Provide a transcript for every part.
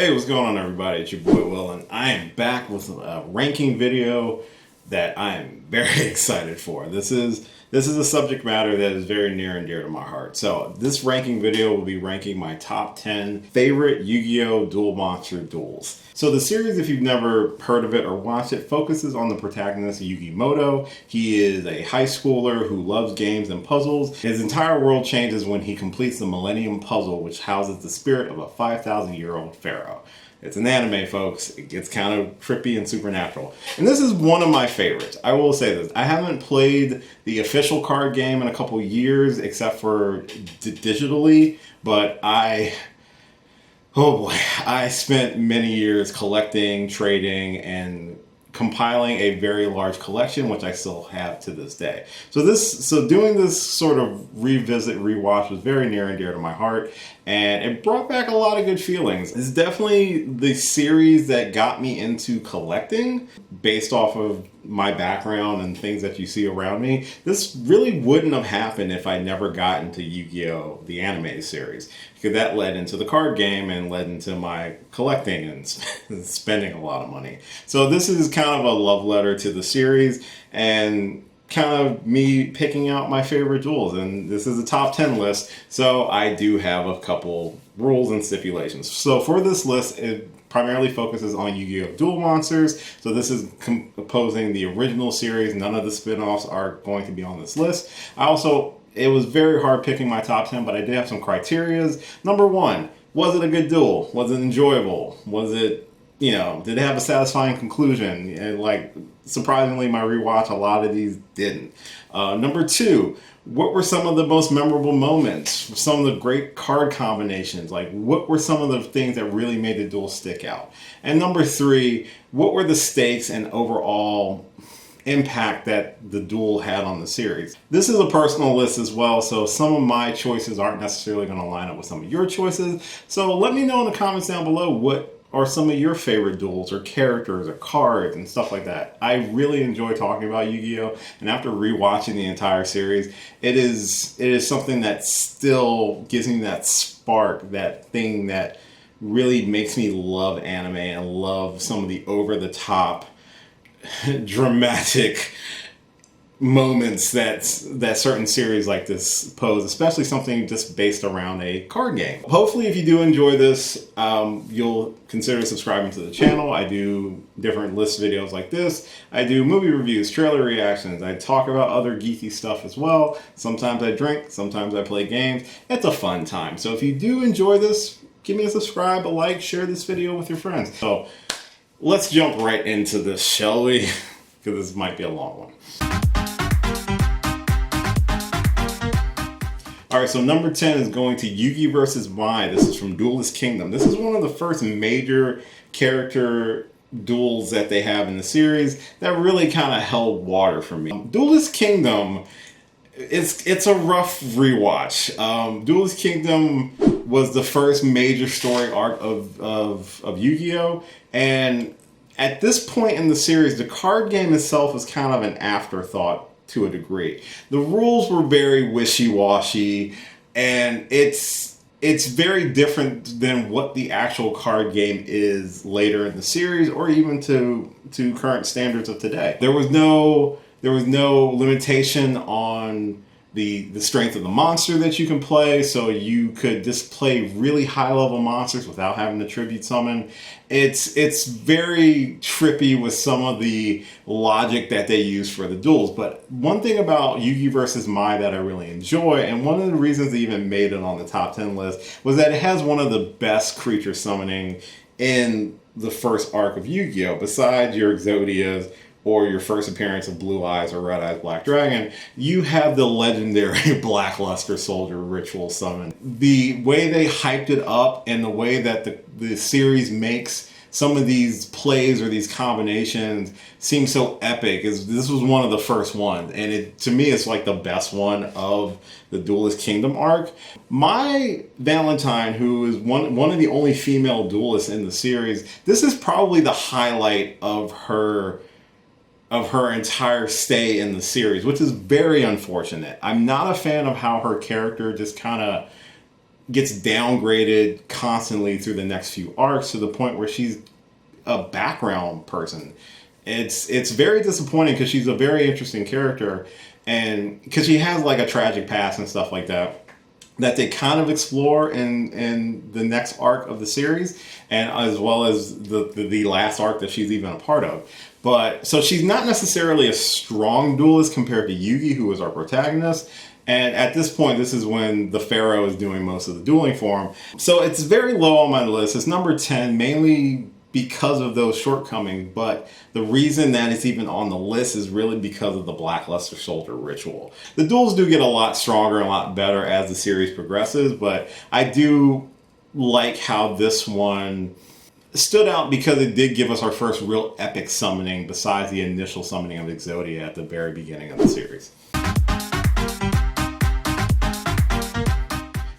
Hey, what's going on, everybody? It's your boy Will, and I am back with a ranking video that I am very excited for. This is a subject matter that is very near and dear to my heart. So this ranking video will be ranking my top 10 favorite Yu-Gi-Oh! Duel Monster duels. So the series, if you've never heard of it or watched it, focuses on the protagonist Yugi. He is a high schooler who loves games and puzzles. His entire world changes when he completes the Millennium Puzzle, which houses the spirit of a 5,000-year-old Pharaoh. It's an anime, folks. It gets kind of trippy and supernatural. And this is one of my favorites. I will say this. I haven't played the official card game in a couple years, except for digitally, but oh boy, I spent many years collecting, trading, and compiling a very large collection, which I still have to this day. So doing this sort of rewatch was very near and dear to my heart, and it brought back a lot of good feelings. It's definitely the series that got me into collecting based off of my background and things that you see around me. This really wouldn't have happened if I never got into Yu-Gi-Oh! The animated series, because that led into the card game and led into my collecting and spending a lot of money. So this is kind of a love letter to the series and kind of me picking out my favorite duels. And this is a top 10 list, so I do have a couple rules and stipulations. So for this list, it primarily focuses on Yu-Gi-Oh! Duel Monsters. So this is composing the original series. None of the spin-offs are going to be on this list. It was very hard picking my top 10, but I did have some criterias. Number one, was it a good duel? Was it enjoyable? Was it, did it have a satisfying conclusion? And surprisingly, my rewatch, a lot of these didn't. Number two, what were some of the most memorable moments? Some of the great card combinations? What were some of the things that really made the duel stick out? And number three, what were the stakes and overall impact that the duel had on the series? This is a personal list as well, so some of my choices aren't necessarily going to line up with some of your choices. So let me know in the comments down below what are some of your favorite duels or characters or cards and stuff like that. I really enjoy talking about Yu-Gi-Oh! And after rewatching the entire series, it is something that still gives me that spark, that thing that really makes me love anime and love some of the over-the-top dramatic moments that certain series like this pose, especially something just based around a card game. Hopefully, if you do enjoy this, you'll consider subscribing to the channel. I do different list videos like this. I do movie reviews, trailer reactions. I talk about other geeky stuff as well. Sometimes I drink, sometimes I play games. It's a fun time. So if you do enjoy this, give me a subscribe, a like, share this video with your friends. So let's jump right into this, shall we? Because this might be a long one. Alright, so number 10 is going to Yugi vs. Mai. This is from Duelist Kingdom. This is one of the first major character duels that they have in the series that really kind of held water for me. Duelist Kingdom, it's a rough rewatch. Duelist Kingdom was the first major story arc of Yu-Gi-Oh! And at this point in the series, the card game itself is kind of an afterthought to a degree. The rules were very wishy-washy, and it's very different than what the actual card game is later in the series, or even to current standards of today. There was no limitation on the strength of the monster that you can play, so you could just play really high-level monsters without having to tribute summon. It's very trippy with some of the logic that they use for the duels, but one thing about Yugi vs. Mai that I really enjoy, and one of the reasons they even made it on the top 10 list, was that it has one of the best creature summoning in the first arc of Yu-Gi-Oh! Besides your Exodias, or your first appearance of Blue Eyes or Red Eyes Black Dragon, you have the legendary Black Luster Soldier ritual summon. The way they hyped it up and the way that the series makes some of these plays or these combinations seem so epic. This was one of the first ones, and to me it's like the best one of the Duelist Kingdom arc. Mai Valentine, who is one of the only female duelists in the series, this is probably the highlight of her entire stay in the series, which is very unfortunate. I'm not a fan of how her character just kind of gets downgraded constantly through the next few arcs to the point where she's a background person. It's very disappointing because she's a very interesting character, and because she has like a tragic past and stuff like that they kind of explore in the next arc of the series, and as well as the last arc that she's even a part of. But so she's not necessarily a strong duelist compared to Yugi, who is our protagonist. And at this point, this is when the Pharaoh is doing most of the dueling for him. So it's very low on my list. It's number 10, mainly because of those shortcomings, but the reason that it's even on the list is really because of the Blackluster Soldier ritual. The duels do get a lot stronger and a lot better as the series progresses, but I do like how this one stood out because it did give us our first real epic summoning besides the initial summoning of Exodia at the very beginning of the series.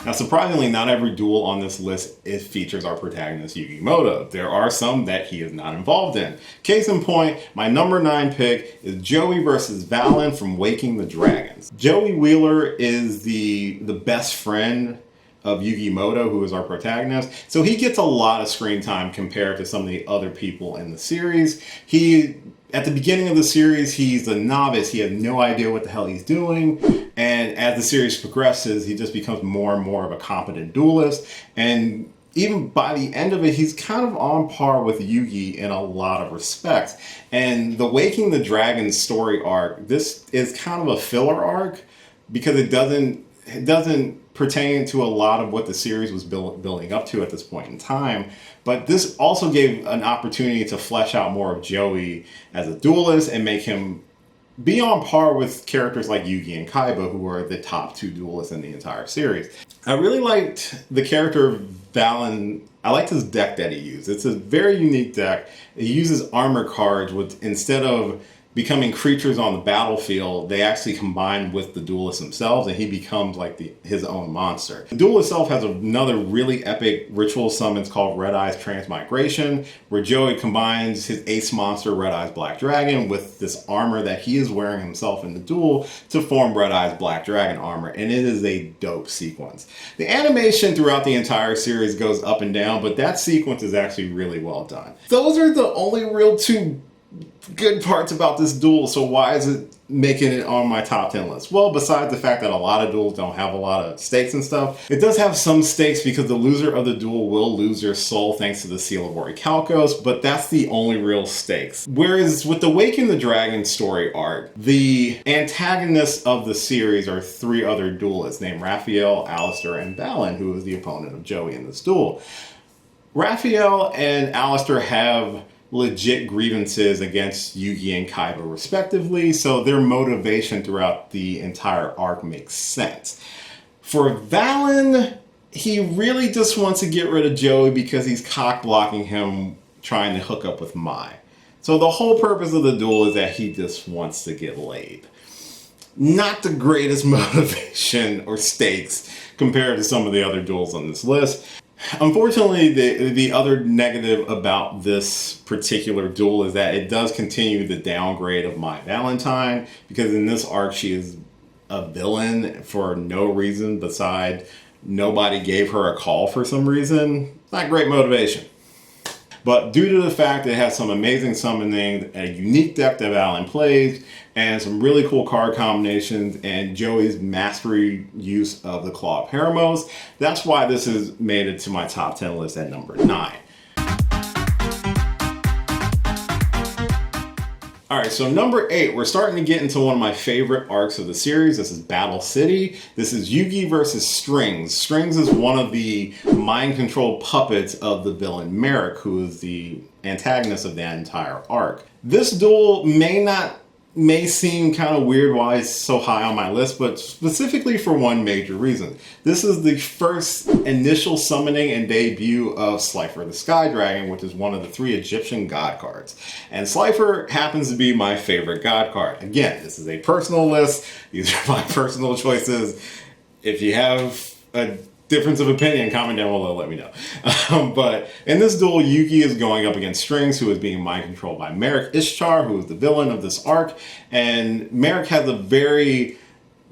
Now, surprisingly, not every duel on this list features our protagonist Yugi Moto. There are some that he is not involved in. Case in point, my number 9 pick is Joey versus Valen from Waking the Dragons. Joey Wheeler is the best friend of Yugi Moto, who is our protagonist. So he gets a lot of screen time compared to some of the other people in the series. At the beginning of the series, he's a novice. He has no idea what the hell he's doing. And as the series progresses, he just becomes more and more of a competent duelist. And even by the end of it, he's kind of on par with Yugi in a lot of respects. And the Waking the Dragon story arc, this is kind of a filler arc because it doesn't pertain to a lot of what the series was building up to at this point in time. But this also gave an opportunity to flesh out more of Joey as a duelist and make him be on par with characters like Yugi and Kaiba, who are the top 2 duelists in the entire series. I really liked the character of Valen. I liked his deck that he used. It's a very unique deck. He uses armor cards with, instead of becoming creatures on the battlefield, they actually combine with the duelist themselves, and he becomes like his own monster. The duel itself has another really epic ritual summons called Red Eye's Transmigration, where Joey combines his ace monster, Red Eye's Black Dragon, with this armor that he is wearing himself in the duel to form Red Eye's Black Dragon armor, and it is a dope sequence. The animation throughout the entire series goes up and down, but that sequence is actually really well done. Those are the only real 2 good parts about this duel, so why is it making it on my top 10 list? Well, besides the fact that a lot of duels don't have a lot of stakes and stuff, it does have some stakes because the loser of the duel will lose their soul thanks to the Seal of Orichalcos, but that's the only real stakes. Whereas with the Waking the Dragon story arc, the antagonists of the series are 3 other duelists named Raphael, Alistair, and Valen, who is the opponent of Joey in this duel. Raphael and Alistair have legit grievances against Yugi and Kaiba respectively, so their motivation throughout the entire arc makes sense. For Valen, he really just wants to get rid of Joey because he's cock-blocking him trying to hook up with Mai. So the whole purpose of the duel is that he just wants to get laid. Not the greatest motivation or stakes compared to some of the other duels on this list. Unfortunately, the other negative about this particular duel is that it does continue the downgrade of Mai Valentine, because in this arc she is a villain for no reason beside nobody gave her a call for some reason. Not great motivation. But due to the fact that it has some amazing summoning, a unique deck that Valen plays, and some really cool card combinations, and Joey's mastery use of the Claw of Heramos, that's why this has made it to my top 10 list at number 9. Alright, so number 8, we're starting to get into one of my favorite arcs of the series. This is Battle City. This is Yugi versus Strings. Strings is one of the mind-controlled puppets of the villain Merrick, who is the antagonist of that entire arc. This duel may seem kind of weird why it's so high on my list, but specifically for one major reason. This is the first initial summoning and debut of Slifer the Sky Dragon, which is one of the 3 Egyptian god cards. And Slifer happens to be my favorite god card. Again, this is a personal list. These are my personal choices. If you have a difference of opinion, comment down below, let me know. But in this duel, Yugi is going up against Strings, who is being mind controlled by Merrick Ishtar, who is the villain of this arc. And Merrick has a very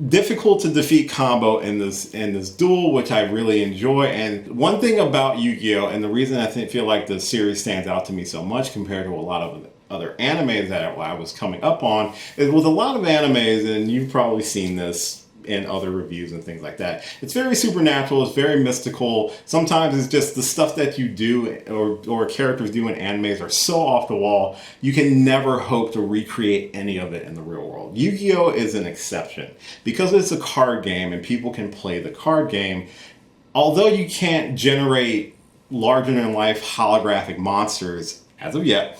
difficult to defeat combo in this duel, which I really enjoy. And one thing about Yu-Gi-Oh! And the reason I feel like the series stands out to me so much compared to a lot of other animes that I was coming up on, is with a lot of animes, and you've probably seen this in other reviews and things like that, it's very supernatural, it's very mystical. Sometimes it's just the stuff that you do or characters do in animes are so off the wall, you can never hope to recreate any of it in the real world. Yu-Gi-Oh! Is an exception. Because it's a card game and people can play the card game, although you can't generate larger-than-life holographic monsters as of yet,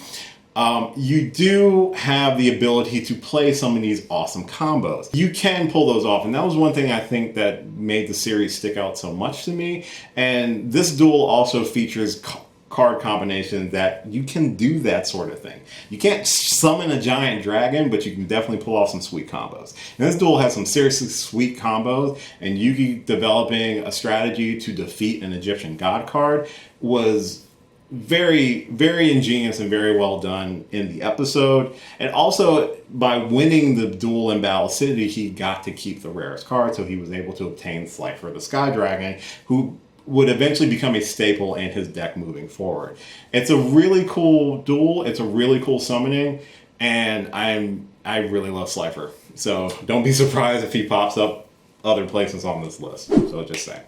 you do have the ability to play some of these awesome combos. You can pull those off, and that was one thing I think that made the series stick out so much to me. And this duel also features card combinations that you can do that sort of thing. You can't summon a giant dragon, but you can definitely pull off some sweet combos. And this duel has some seriously sweet combos, and Yugi developing a strategy to defeat an Egyptian god card was very, very ingenious and very well done in the episode. And also, by winning the duel in Battle City, he got to keep the rarest card, so he was able to obtain Slifer the Sky Dragon, who would eventually become a staple in his deck moving forward. It's a really cool duel, it's a really cool summoning, and I really love Slifer. So don't be surprised if he pops up other places on this list. So just saying.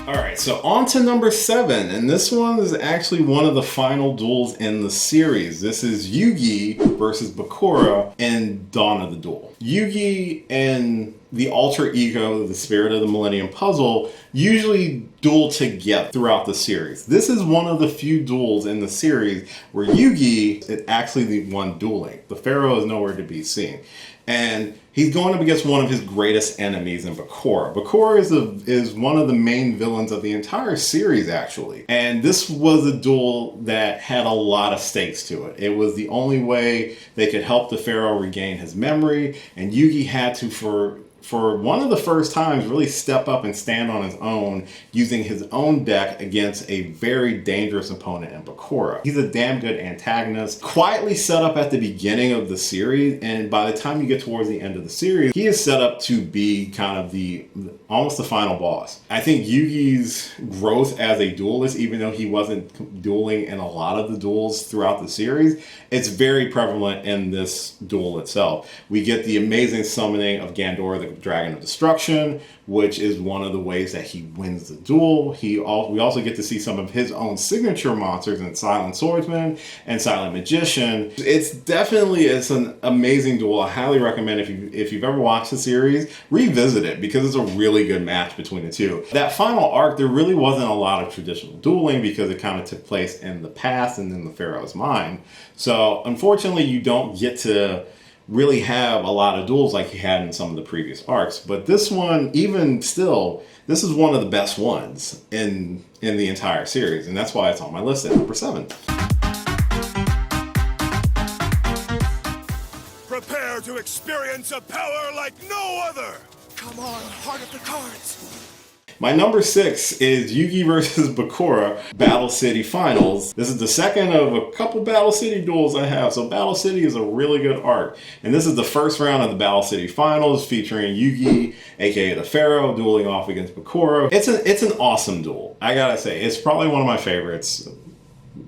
Alright, so on to number 7, and this one is actually one of the final duels in the series. This is Yugi versus Bakura in Dawn of the Duel. Yugi and the alter ego, the spirit of the Millennium Puzzle, usually duel together throughout the series. This is one of the few duels in the series where Yugi is actually the one dueling. The Pharaoh is nowhere to be seen. And he's going up against one of his greatest enemies in Bakura. Bakura is one of the main villains of the entire series, actually. And this was a duel that had a lot of stakes to it. It was the only way they could help the Pharaoh regain his memory, and Yugi had to, for one of the first times, really step up and stand on his own using his own deck against a very dangerous opponent in Bakura. He's a damn good antagonist, quietly set up at the beginning of the series, and by the time you get towards the end of the series, he is set up to be kind of almost the final boss. I think Yugi's growth as a duelist, even though he wasn't dueling in a lot of the duels throughout the series, it's very prevalent in this duel itself. We get the amazing summoning of Gandora the Dragon of Destruction, which is one of the ways that he wins the duel. We also get to see some of his own signature monsters in Silent Swordsman and Silent Magician. It's an amazing duel. I highly recommend, if you've ever watched the series, revisit it, because it's a really good match between the two. That final arc, there really wasn't a lot of traditional dueling because it kind of took place in the past and in the Pharaoh's mind. So unfortunately, you don't get to really have a lot of duels like you had in some of the previous arcs. But this one, even still, this is one of the best ones in the entire series, and that's why it's on my list at number 7. Prepare to experience a power like no other! Come on, Heart of the Cards! My number 6 is Yugi vs. Bakura Battle City Finals. This is the second of a couple Battle City duels I have, so Battle City is a really good arc. And this is the first round of the Battle City Finals, featuring Yugi, aka the Pharaoh, dueling off against Bakura. It's an awesome duel. I gotta say, it's probably one of my favorites.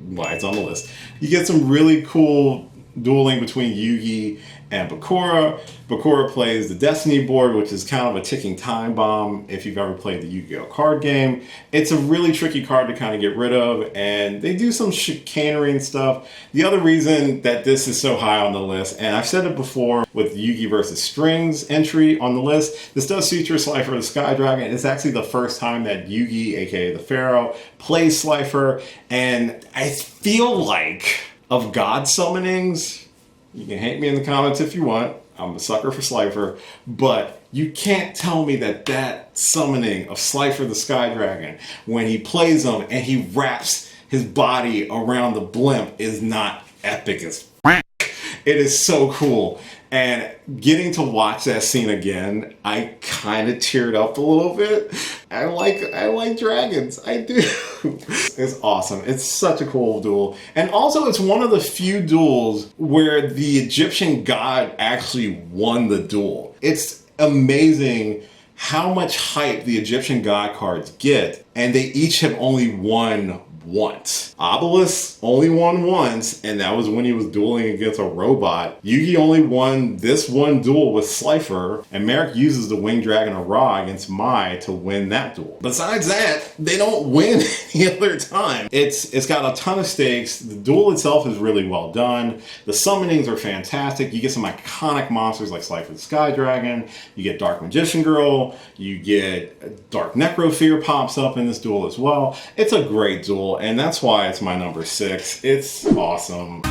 Why it's on the list. You get some really cool dueling between Yugi and Bakura. Bakura plays the Destiny board, which is kind of a ticking time bomb if you've ever played the Yu-Gi-Oh! Card game. It's a really tricky card to kind of get rid of, and they do some chicanery and stuff. The other reason that this is so high on the list, and I've said it before with Yugi versus Strings entry on the list, this does feature Slifer the Sky Dragon. It's actually the first time that Yugi, aka the Pharaoh, plays Slifer, and I feel like, of god summonings, you can hate me in the comments if you want, I'm a sucker for Slifer, but you can't tell me that summoning of Slifer the Sky Dragon, when he plays him and he wraps his body around the blimp, is not epic as it is so cool. And getting to watch that scene again, I kind of teared up a little bit. I like dragons. I do. It's awesome. It's such a cool duel. And also it's one of the few duels where the Egyptian god actually won the duel. It's amazing how much hype the Egyptian god cards get, and they each have only won once. Obelisk only won once, and that was when he was dueling against a robot. Yugi only won this one duel with Slifer, and Merrick uses the Winged Dragon of Ra against Mai to win that duel. Besides that, they don't win any other time. It's got a ton of stakes. The duel itself is really well done. The summonings are fantastic. You get some iconic monsters like Slifer the Sky Dragon. You get Dark Magician Girl. You get Dark Necrofear pops up in this duel as well. It's a great duel, and that's why it's my number 6. It's awesome.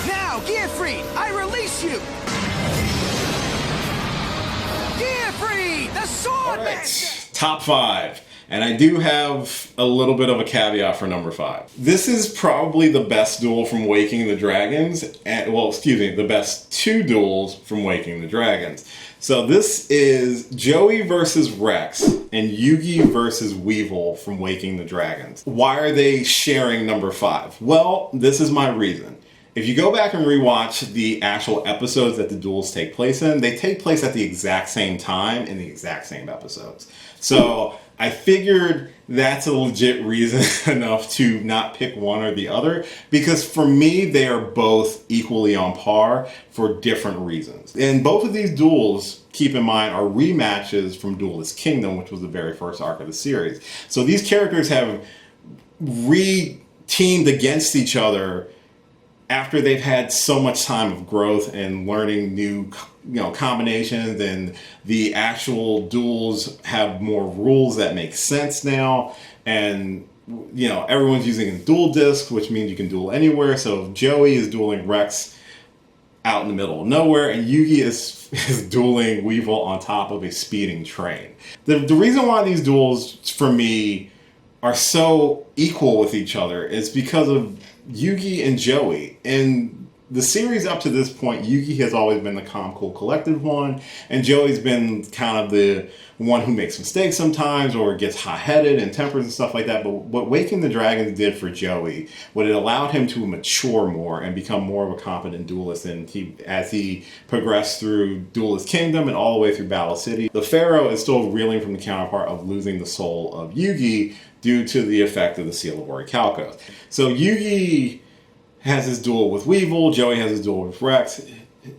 Now, Gearfried, I release you! Gearfried, the sword master! Top 5. And I do have a little bit of a caveat for number 5. This is probably the best duel from Waking the Dragons, and, well, excuse me, the best 2 duels from Waking the Dragons. So this is Joey versus Rex and Yugi versus Weevil from Waking the Dragons. Why are they sharing number 5? Well, this is my reason. If you go back and rewatch the actual episodes that the duels take place in, they take place at the exact same time in the exact same episodes. So I figured that's a legit reason enough to not pick one or the other, because for me, they are both equally on par for different reasons. And both of these duels, keep in mind, are rematches from Duelist Kingdom, which was the very first arc of the series. So these characters have re-teamed against each other after they've had so much time of growth and learning new, combinations, and the actual duels have more rules that make sense now. And, everyone's using a dual disc, which means you can duel anywhere. So Joey is dueling Rex out in the middle of nowhere, and Yugi is dueling Weevil on top of a speeding train. The reason why these duels, for me, are so equal with each other is because of Yugi and Joey. In the series up to this point, Yugi has always been the calm, cool, collected one, and Joey's been kind of the one who makes mistakes sometimes or gets hot-headed and tempers and stuff like that. But what Waking the Dragons did for Joey, what it allowed him to mature more and become more of a competent duelist, and as he progressed through Duelist Kingdom and all the way through Battle City, the Pharaoh is still reeling from the counterpart of losing the soul of Yugi due to the effect of the Seal of Orichalcos. So Yugi has his duel with Weevil, Joey has his duel with Rex.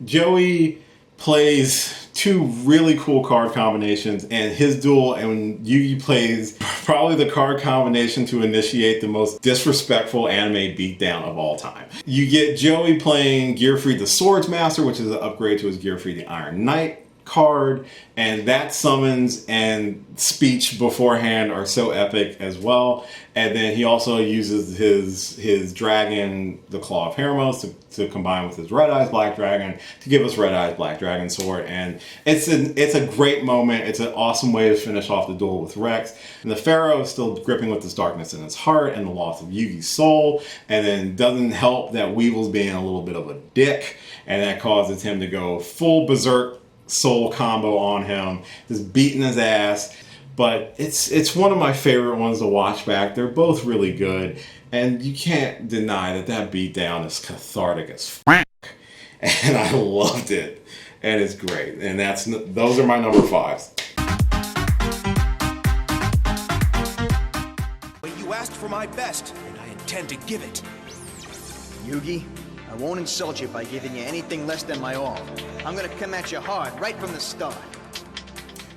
Joey plays 2 really cool card combinations, and his duel, and Yugi plays probably the card combination to initiate the most disrespectful anime beatdown of all time. You get Joey playing Gearfried the Swords Master, which is an upgrade to his Gearfried the Iron Knight card, and that summons and speech beforehand are so epic as well. And then he also uses his dragon, the Claw of Hermos, to combine with his Red Eyes Black Dragon to give us Red Eyes Black Dragon sword. And it's a great moment. It's an awesome way to finish off the duel with Rex. And the Pharaoh is still gripping with this darkness in his heart and the loss of Yugi's soul. And then doesn't help that Weevil's being a little bit of a dick, and that causes him to go full berserk soul combo on him, just beating his ass. But it's one of my favorite ones to watch back. They're both really good, and you can't deny that beatdown is cathartic as f***. And I loved it, and it's great. And those are my number 5s. But you asked for my best, and I intend to give it. Yugi, I won't insult you by giving you anything less than my all. I'm gonna come at you hard right from the start.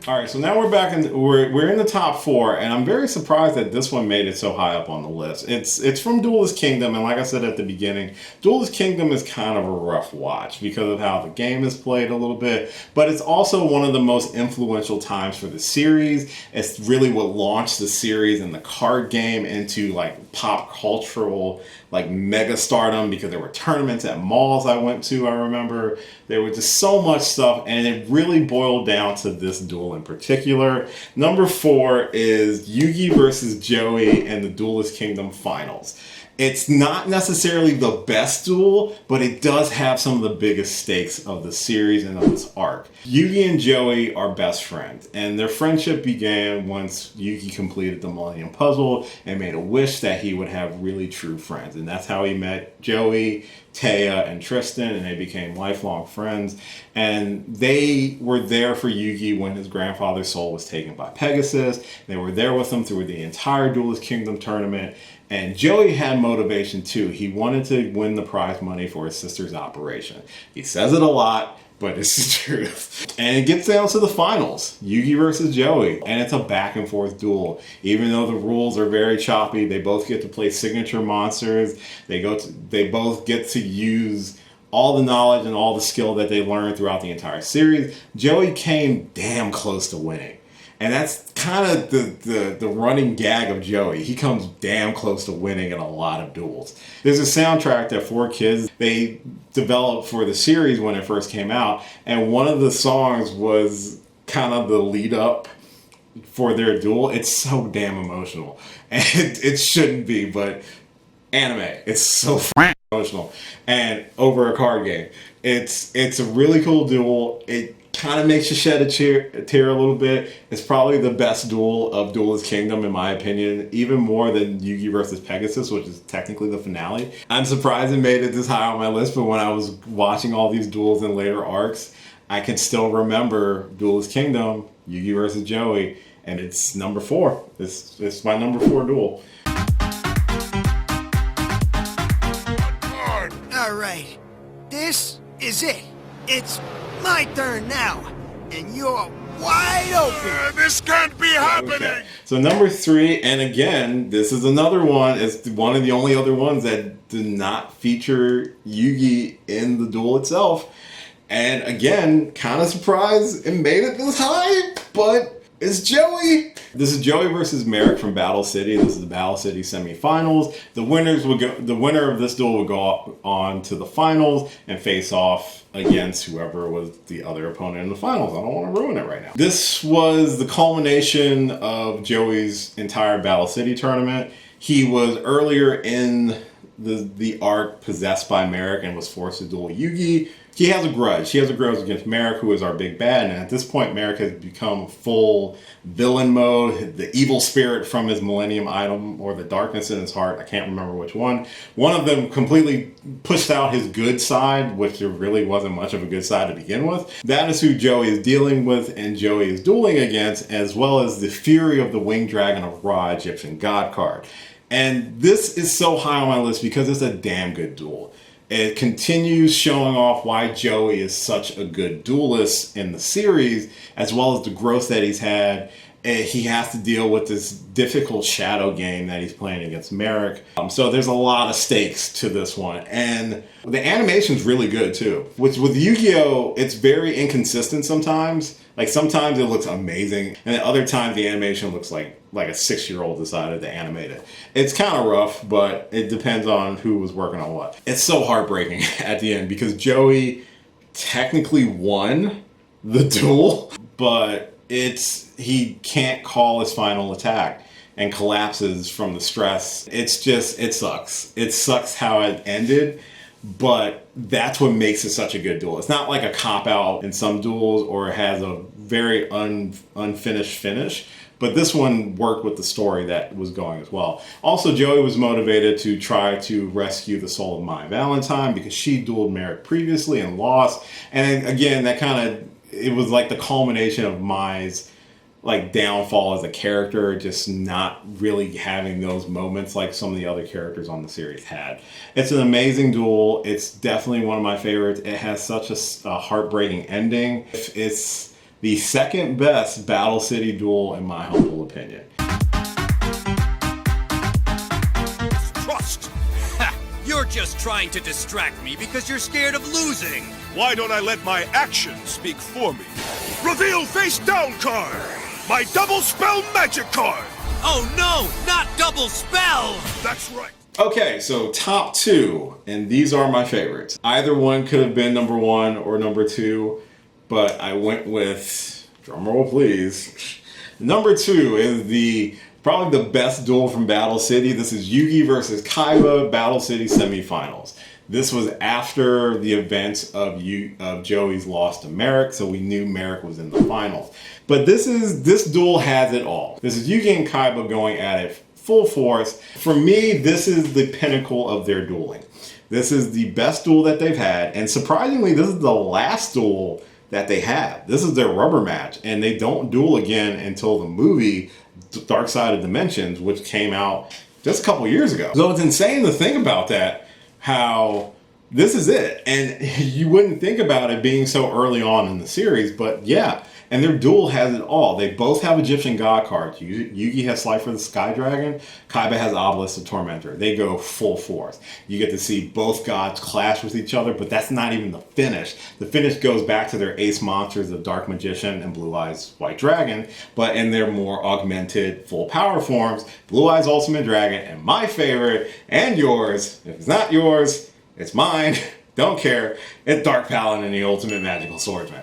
All right, so now we're back we're in the top 4, and I'm very surprised that this one made it so high up on the list. It's from Duelist Kingdom, and like I said at the beginning, Duelist Kingdom is kind of a rough watch because of how the game is played a little bit, but it's also one of the most influential times for the series. It's really what launched the series and the card game into like pop cultural mega stardom, because there were tournaments at malls I went to, I remember. There was just so much stuff, and it really boiled down to this duel in particular. Number 4 is Yugi versus Joey in the Duelist Kingdom finals. It's not necessarily the best duel, but it does have some of the biggest stakes of the series and of this arc. Yugi and Joey are best friends, and their friendship began once Yugi completed the Millennium Puzzle and made a wish that he would have really true friends. And that's how he met Joey, Taya, and Tristan, and they became lifelong friends. And they were there for Yugi when his grandfather's soul was taken by Pegasus. They were there with him through the entire Duelist Kingdom tournament. And Joey had motivation too. He wanted to win the prize money for his sister's operation. He says it a lot, but it's the truth. And it gets down to the finals, Yugi versus Joey. And it's a back and forth duel. Even though the rules are very choppy, they both get to play signature monsters. They both get to use all the knowledge and all the skill that they learned throughout the entire series. Joey came damn close to winning. And that's kind of the running gag of Joey. He comes damn close to winning in a lot of duels. There's a soundtrack that 4Kids, they developed for the series when it first came out. And one of the songs was kind of the lead up for their duel. It's so damn emotional. And it shouldn't be, but anime. It's so emotional. And over a card game. It's a really cool duel. It kind of makes you shed a tear a little bit. It's probably the best duel of Duelist Kingdom in my opinion, even more than Yugi versus Pegasus, which is technically the finale. I'm surprised it made it this high on my list, but when I was watching all these duels in later arcs, I can still remember Duelist Kingdom, Yugi versus Joey, and it's number 4. It's my number 4 duel. All right, this is it. It's my turn now, and you're wide open. This can't be happening. Okay. So number 3, and again, this is another one. It's one of the only other ones that did not feature Yugi in the duel itself. And again, kind of surprised it made it this high, but it's Joey. This is Joey versus Merrick from Battle City. This is the Battle City semifinals. The winner of this duel would go on to the finals and face off against whoever was the other opponent in the finals. I don't want to ruin it right now. This was the culmination of Joey's entire Battle City tournament. He was earlier in the arc possessed by Merrick and was forced to duel Yugi. He has a grudge. He has a grudge against Merrick, who is our big bad. And at this point, Merrick has become full villain mode. The evil spirit from his Millennium item, or the darkness in his heart, I can't remember which one. One of them completely pushed out his good side, which there really wasn't much of a good side to begin with. That is who Joey is dealing with and Joey is dueling against, as well as the Fury of the Winged Dragon of Ra Egyptian God card. And this is so high on my list because it's a damn good duel. It continues showing off why Joey is such a good duelist in the series, as well as the growth that he's had. He has to deal with this difficult shadow game that he's playing against Merrick. So there's a lot of stakes to this one. And the animation's really good too. With Yu-Gi-Oh!, it's very inconsistent sometimes. Like sometimes it looks amazing, and then other times the animation looks like a 6-year-old decided to animate it. It's kind of rough, but it depends on who was working on what. It's so heartbreaking at the end because Joey technically won the duel, but he can't call his final attack and collapses from the stress. It sucks. It sucks how it ended, but that's what makes it such a good duel. It's not like a cop-out in some duels or it has a very unfinished finish, but this one worked with the story that was going as well. Also, Joey was motivated to try to rescue the soul of Mai Valentine because she dueled Merrick previously and lost. And again, it was like the culmination of Mai's downfall as a character, just not really having those moments like some of the other characters on the series had. It's an amazing duel. It's definitely one of my favorites. It has such a heartbreaking ending. It's the second best Battle City duel in my humble opinion. Trust! Ha! You're just trying to distract me because you're scared of losing. Why don't I let my actions speak for me? Reveal face down card! My double spell magic card! Oh no, not double spell! That's right. Okay, so top 2, and these are my favorites. Either one could have been number 1 or number 2, but I went with, drumroll please, number 2 is the Probably the best duel from Battle City. This is Yugi versus Kaiba, Battle City semifinals. This was after the events of Joey's loss to Merrick, so we knew Merrick was in the finals. But this duel has it all. This is Yugi and Kaiba going at it full force. For me, this is the pinnacle of their dueling. This is the best duel that they've had, and surprisingly, this is the last duel that they have. This is their rubber match, and they don't duel again until the movie Dark Side of Dimensions, which came out just a couple years ago. So it's insane to think about that, how this is it. And you wouldn't think about it being so early on in the series, but yeah. And their duel has it all. They both have Egyptian god cards. Yugi has Slifer the Sky Dragon. Kaiba has Obelisk the Tormentor. They go full force. You get to see both gods clash with each other, but that's not even the finish. The finish goes back to their ace monsters of Dark Magician and Blue Eyes White Dragon, but in their more augmented full power forms, Blue Eyes Ultimate Dragon, and my favorite, and yours, if it's not yours, it's mine, don't care, it's Dark Paladin, the Ultimate Magical Swordsman.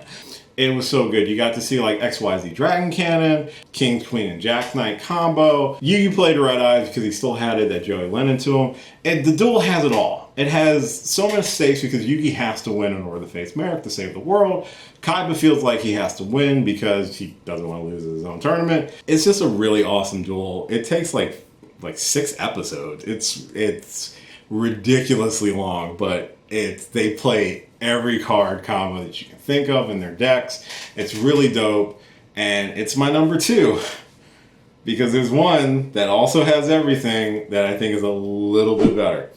It was so good. You got to see like XYZ Dragon Cannon, King, Queen, and Jack Knight combo. Yugi played Red Eyes because he still had it that Joey lent into him. And the duel has it all. It has so much stakes because Yugi has to win in order to face Merrick to save the world. Kaiba feels like he has to win because he doesn't want to lose his own tournament. It's just a really awesome duel. It takes like 6 episodes. It's ridiculously long, but they play every card combo that you can think of in their decks. It's really dope, and it's my number 2 because there's one that also has everything that I think is a little bit better.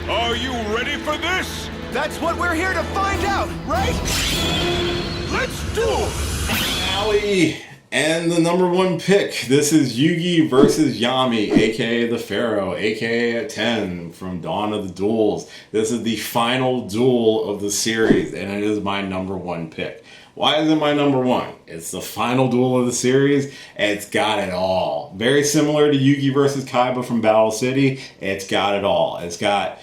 Are you ready for this? That's what we're here to find out, right? Let's duel! Finale, and the number 1 pick. This is Yugi versus Yami, aka the Pharaoh, aka 10 from Dawn of the Duels. This is the final duel of the series, and it is my number 1 pick. Why is it my number 1? It's the final duel of the series. It's got it all. Very similar to Yugi versus Kaiba from Battle City. It's got it all. It's got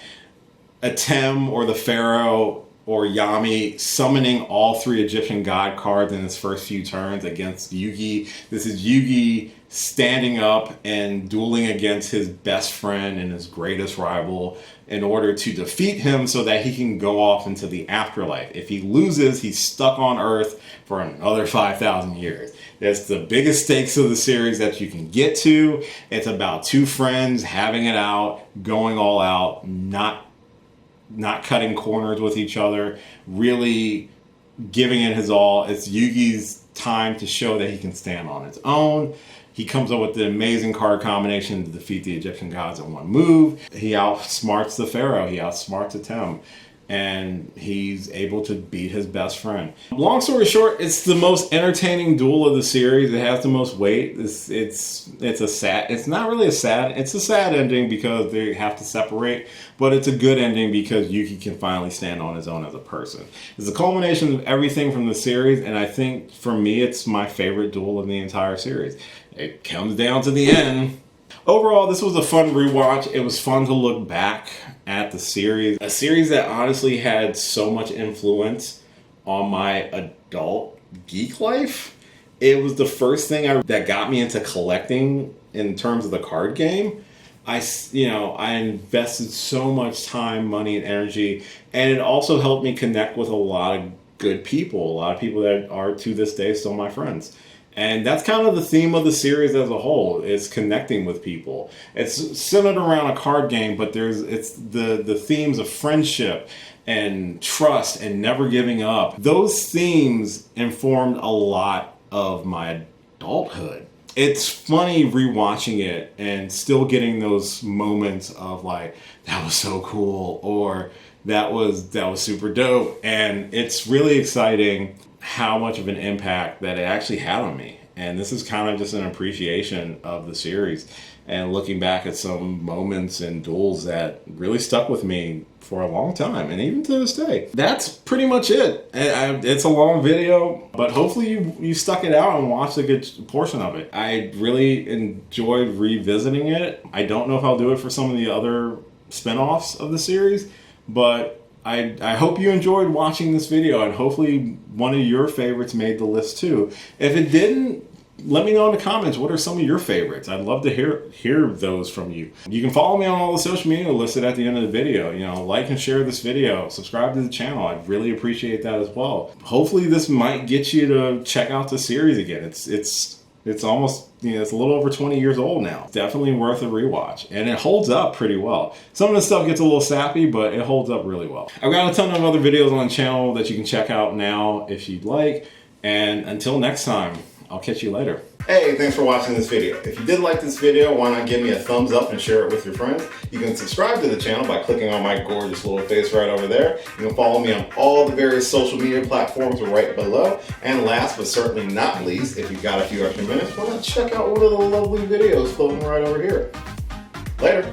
Atem or the Pharaoh or Yami summoning all 3 Egyptian god cards in his first few turns against Yugi. This is Yugi standing up and dueling against his best friend and his greatest rival in order to defeat him so that he can go off into the afterlife. If he loses, he's stuck on Earth for another 5,000 years. That's the biggest stakes of the series that you can get to. It's about 2 friends having it out, going all out, not cutting corners with each other, really giving it his all. It's Yugi's time to show that he can stand on his own. He comes up with the amazing card combination to defeat the Egyptian gods in one move. He outsmarts the Pharaoh. He outsmarts Atem. And he's able to beat his best friend. Long story short, it's the most entertaining duel of the series. It has the most weight. It's a sad. It's not really a sad. It's a sad ending because they have to separate, but it's a good ending because Yugi can finally stand on his own as a person. It's a culmination of everything from the series, and I think for me, it's my favorite duel in the entire series. It comes down to the end. Overall, this was a fun rewatch. It was fun to look back at the series. A series that honestly had so much influence on my adult geek life. It was the first thing that got me into collecting in terms of the card game. I invested so much time, money, and energy, and it also helped me connect with a lot of good people. A lot of people that are to this day still my friends. And that's kind of the theme of the series as a whole, is connecting with people. It's centered around a card game, but it's the themes of friendship and trust and never giving up. Those themes informed a lot of my adulthood. It's funny rewatching it and still getting those moments of like, that was so cool, or that was super dope. And it's really exciting how much of an impact that it actually had on me. And this is kind of just an appreciation of the series and looking back at some moments and duels that really stuck with me for a long time, and even to this day. That's pretty much it. It's a long video, but hopefully you stuck it out and watched a good portion of it. I really enjoyed revisiting it. I don't know if I'll do it for some of the other spin-offs of the series, but I hope you enjoyed watching this video, and hopefully one of your favorites made the list too. If it didn't, let me know in the comments, what are some of your favorites? I'd love to hear those from you. You can follow me on all the social media listed at the end of the video. You know, like and share this video, subscribe to the channel. I'd really appreciate that as well. Hopefully this might get you to check out the series again. It's almost, you know, it's a little over 20 years old now. Definitely worth a rewatch. And it holds up pretty well. Some of the stuff gets a little sappy, but it holds up really well. I've got a ton of other videos on the channel that you can check out now if you'd like. And until next time, I'll catch you later. Hey, thanks for watching this video. If you did like this video, why not give me a thumbs up and share it with your friends? You can subscribe to the channel by clicking on my gorgeous little face right over there. You can follow me on all the various social media platforms right below. And last but certainly not least, if you've got a few extra minutes, why not check out one of the lovely videos floating right over here. Later.